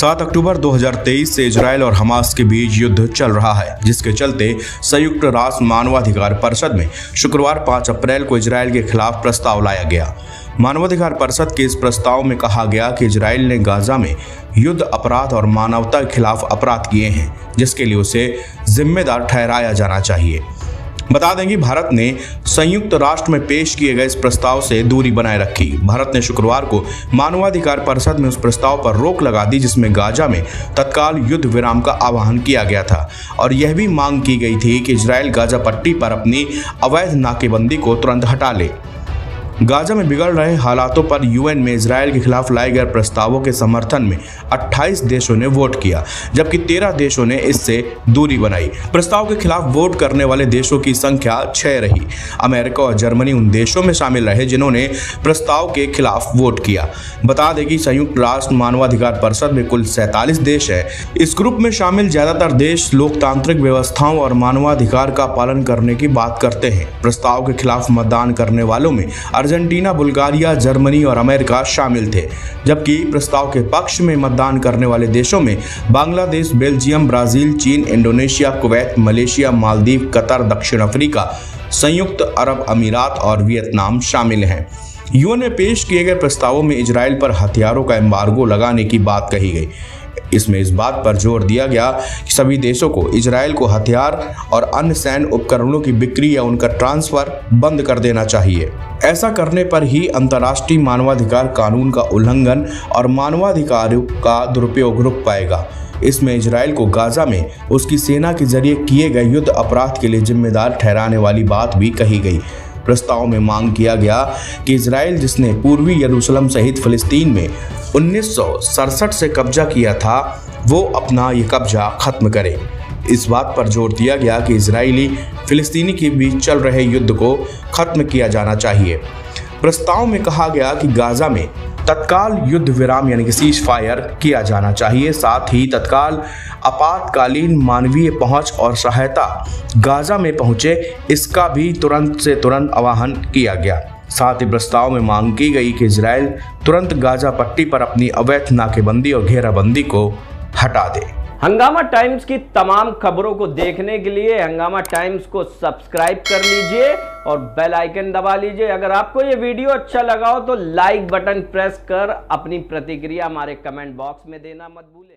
7 अक्टूबर 2023 से इजराइल और हमास के बीच युद्ध चल रहा है, जिसके चलते संयुक्त राष्ट्र मानवाधिकार परिषद में शुक्रवार 5 अप्रैल को इजराइल के खिलाफ प्रस्ताव लाया गया। मानवाधिकार परिषद के इस प्रस्ताव में कहा गया कि इजराइल ने गाजा में युद्ध अपराध और मानवता के खिलाफ अपराध किए हैं, जिसके लिए उसे जिम्मेदार ठहराया जाना चाहिए। बता दें कि भारत ने संयुक्त राष्ट्र में पेश किए गए इस प्रस्ताव से दूरी बनाए रखी। भारत ने शुक्रवार को मानवाधिकार परिषद में उस प्रस्ताव पर रोक लगा दी, जिसमें गाजा में तत्काल युद्ध विराम का आह्वान किया गया था और यह भी मांग की गई थी कि इजराइल गाजा पट्टी पर अपनी अवैध नाकेबंदी को तुरंत हटा ले। गाजा में बिगड़ रहे हालातों पर यूएन में इजराइल के खिलाफ लाए गए प्रस्तावों के समर्थन में 28 देशों ने वोट किया, जबकि 13 देशों ने इससे दूरी बनाई। प्रस्ताव के खिलाफ वोट करने वाले देशों की संख्या 6 रही। अमेरिका और जर्मनी उन देशों में शामिल रहे जिन्होंने प्रस्ताव के खिलाफ वोट किया। बता दें कि संयुक्त राष्ट्र मानवाधिकार परिषद में कुल 47 देश है। इस ग्रुप में शामिल ज्यादातर देश लोकतांत्रिक व्यवस्थाओं और मानवाधिकार का पालन करने की बात करते हैं। प्रस्ताव के खिलाफ मतदान करने वालों में अर्जेंटीना, बुल्गारिया, जर्मनी और अमेरिका शामिल थे, जबकि प्रस्ताव के पक्ष में मतदान करने वाले देशों में बांग्लादेश, बेल्जियम, ब्राजील, चीन, Indonesia, Kuwait, Malaysia, Maldives, Qatar, दक्षिण अफ्रीका, संयुक्त अरब अमीरात और वियतनाम शामिल हैं। यूएन में पेश किए गए प्रस्तावों में इजराइल पर हथियारों का एम्बार्गो लगाने की बात कही गई। इसमें इस बात पर जोर दिया गया कि सभी देशों को इजराइल को हथियार और अन्य सैन्य उपकरणों की बिक्री या उनका ट्रांसफर बंद कर देना चाहिए। ऐसा करने पर ही अंतर्राष्ट्रीय मानवाधिकार कानून का उल्लंघन और मानवाधिकारों का दुरुपयोग रुक पाएगा। इसमें इजराइल को गाजा में उसकी सेना के जरिए किए गए युद्ध अपराध के लिए जिम्मेदार ठहराने वाली बात भी कही गई। प्रस्ताव में मांग किया गया कि इजराइल, जिसने पूर्वी यरूशलेम सहित फिलिस्तीन में 1967 से कब्जा किया था, वो अपना ये कब्जा खत्म करे। इस बात पर जोर दिया गया कि इजरायली फिलिस्तीनी के बीच चल रहे युद्ध को खत्म किया जाना चाहिए। प्रस्ताव में कहा गया कि गाजा में तत्काल युद्ध विराम यानी कि सीज फायर किया जाना चाहिए। साथ ही तत्काल आपातकालीन मानवीय पहुंच और सहायता गाजा में पहुंचे, इसका भी तुरंत से तुरंत आह्वान किया गया। साथ ही प्रस्ताव में मांग की गई कि इजराइल तुरंत गाजा पट्टी पर अपनी अवैध नाकेबंदी और घेराबंदी को हटा दे। हंगामा टाइम्स की तमाम खबरों को देखने के लिए हंगामा टाइम्स को सब्सक्राइब कर लीजिए और बेल आइकन दबा लीजिए। अगर आपको ये वीडियो अच्छा लगा हो तो लाइक बटन प्रेस कर अपनी प्रतिक्रिया हमारे कमेंट बॉक्स में देना मत भूलें।